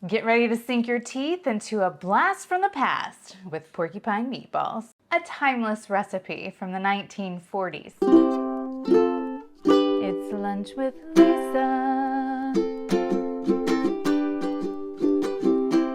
Get ready to sink your teeth into a blast from the past with Porcupine Meatballs, a timeless recipe from the 1940s. It's lunch with Lisa.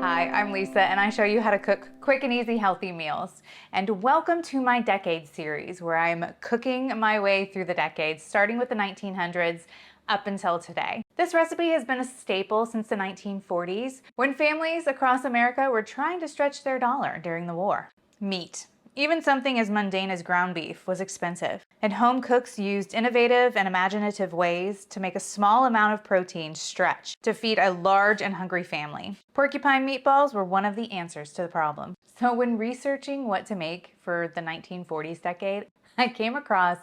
Hi, I'm Lisa and I show you how to cook quick and easy healthy meals. And welcome to my Decade series where I'm cooking my way through the decades, starting with the 1900s up until today. This recipe has been a staple since the 1940s, when families across America were trying to stretch their dollar during the war. Meat, even something as mundane as ground beef, was expensive, and home cooks used innovative and imaginative ways to make a small amount of protein stretch to feed a large and hungry family. Porcupine meatballs were one of the answers to the problem. So when researching what to make for the 1940s decade, I came across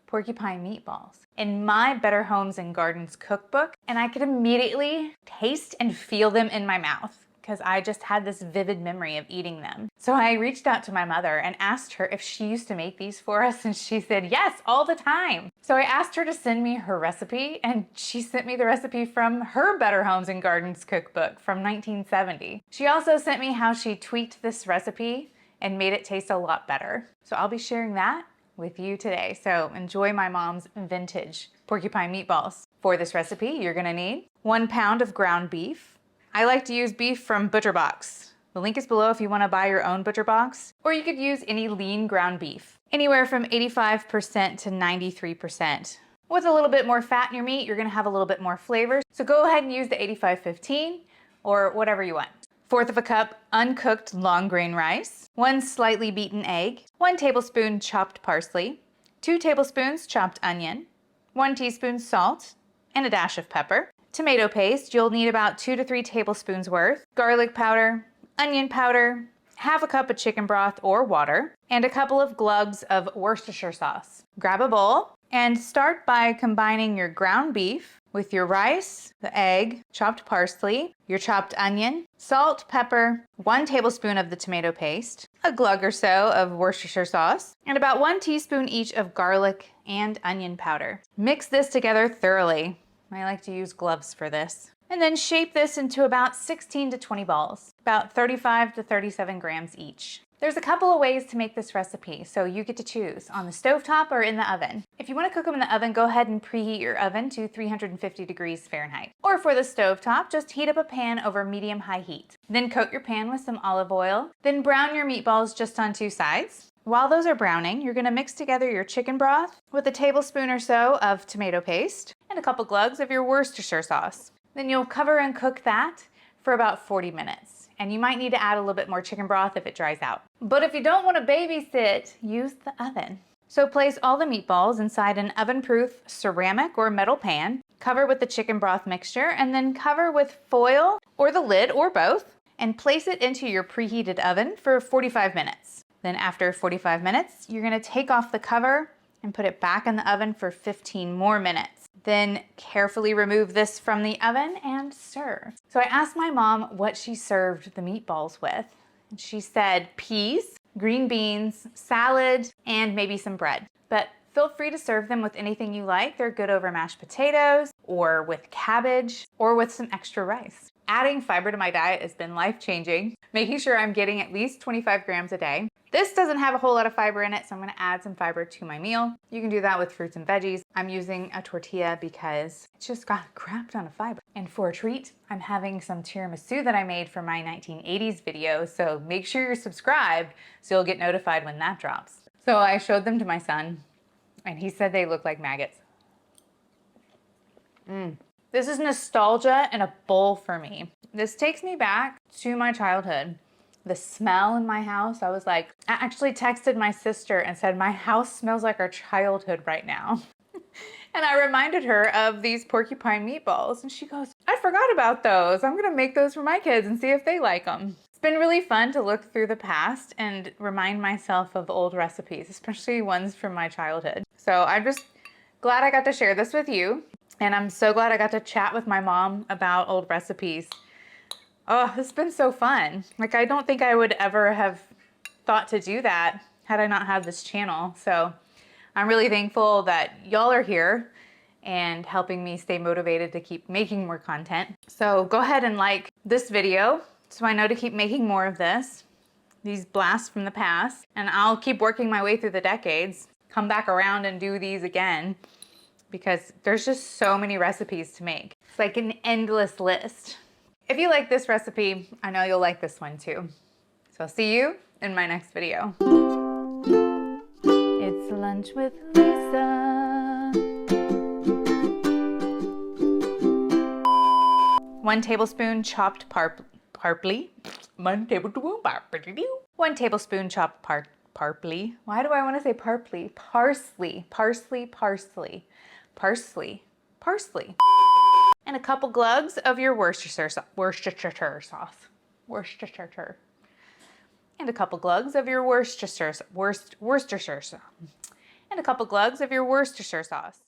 porcupine meatballs in my Better Homes and Gardens cookbook, and I could immediately taste and feel them in my mouth because I just had this vivid memory of eating them. So I reached out to my mother and asked her if she used to make these for us, and she said yes, all the time. So I asked her to send me her recipe, and she sent me the recipe from her Better Homes and Gardens cookbook from 1970. She also sent me how she tweaked this recipe and made it taste a lot better. So I'll be sharing that with you today. So enjoy my mom's vintage porcupine meatballs. For this recipe, you're gonna need 1 pound of ground beef. I like to use beef from ButcherBox. The link is below if you wanna buy your own ButcherBox, or you could use any lean ground beef, anywhere from 85% to 93%. With a little bit more fat in your meat, you're gonna have a little bit more flavor. So go ahead and use the 85-15 or whatever you want. 1/4 cup uncooked long grain rice, 1 slightly beaten egg, 1 tablespoon chopped parsley, 2 tablespoons chopped onion, 1 teaspoon salt, and a dash of pepper. Tomato paste, you'll need about 2 to 3 tablespoons worth, garlic powder, onion powder, 1/2 cup of chicken broth or water, and a couple of glugs of Worcestershire sauce. Grab a bowl and start by combining your ground beef with your rice, the egg, chopped parsley, your chopped onion, salt, pepper, 1 tablespoon of the tomato paste, a glug or so of Worcestershire sauce, and about 1 teaspoon each of garlic and onion powder. Mix this together thoroughly. I like to use gloves for this. And then shape this into about 16 to 20 balls, about 35 to 37 grams each. There's a couple of ways to make this recipe, so you get to choose, on the stovetop or in the oven. If you want to cook them in the oven, go ahead and preheat your oven to 350 degrees Fahrenheit. Or for the stovetop, just heat up a pan over medium-high heat. Then coat your pan with some olive oil. Then brown your meatballs just on 2 sides. While those are browning, you're gonna mix together your chicken broth with a tablespoon or so of tomato paste and a couple glugs of your Worcestershire sauce. Then you'll cover and cook that for about 40 minutes. And you might need to add a little bit more chicken broth if it dries out. But if you don't want to babysit, use the oven. So place all the meatballs inside an oven-proof ceramic or metal pan, cover with the chicken broth mixture, and then cover with foil or the lid or both, and place it into your preheated oven for 45 minutes. Then after 45 minutes, you're gonna take off the cover and put it back in the oven for 15 more minutes. Then carefully remove this from the oven and serve. So I asked my mom what she served the meatballs with. And she said peas, green beans, salad, and maybe some bread. But feel free to serve them with anything you like. They're good over mashed potatoes, or with cabbage, or with some extra rice. Adding fiber to my diet has been life-changing, making sure I'm getting at least 25 grams a day. This doesn't have a whole lot of fiber in it, so I'm gonna add some fiber to my meal. You can do that with fruits and veggies. I'm using a tortilla because it's just got a crap ton of fiber. And for a treat, I'm having some tiramisu that I made for my 1980s video, so make sure you're subscribed so you'll get notified when that drops. So I showed them to my son, and he said they look like maggots. This is nostalgia in a bowl for me. This takes me back to my childhood. The smell in my house, I was like, I actually texted my sister and said, my house smells like our childhood right now. And I reminded her of these porcupine meatballs, and she goes, I forgot about those. I'm gonna make those for my kids and see if they like them. It's been really fun to look through the past and remind myself of old recipes, especially ones from my childhood. So I'm just glad I got to share this with you. And I'm so glad I got to chat with my mom about old recipes. Oh, it's been so fun. Like, I don't think I would ever have thought to do that had I not had this channel. So I'm really thankful that y'all are here and helping me stay motivated to keep making more content. So go ahead and like this video so I know to keep making more of this, these blasts from the past, and I'll keep working my way through the decades, come back around and do these again, because there's just so many recipes to make. It's like an endless list. If you like this recipe, I know you'll like this one too. So I'll see you in my next video. It's lunch with Lisa. 1 tablespoon chopped parsley. 1 tablespoon parsley. 1 tablespoon chopped parsley. Why do I want to say parsley? Parsley. And a couple glugs of your Worcestershire sauce. And a couple glugs of your Worcestershire sauce.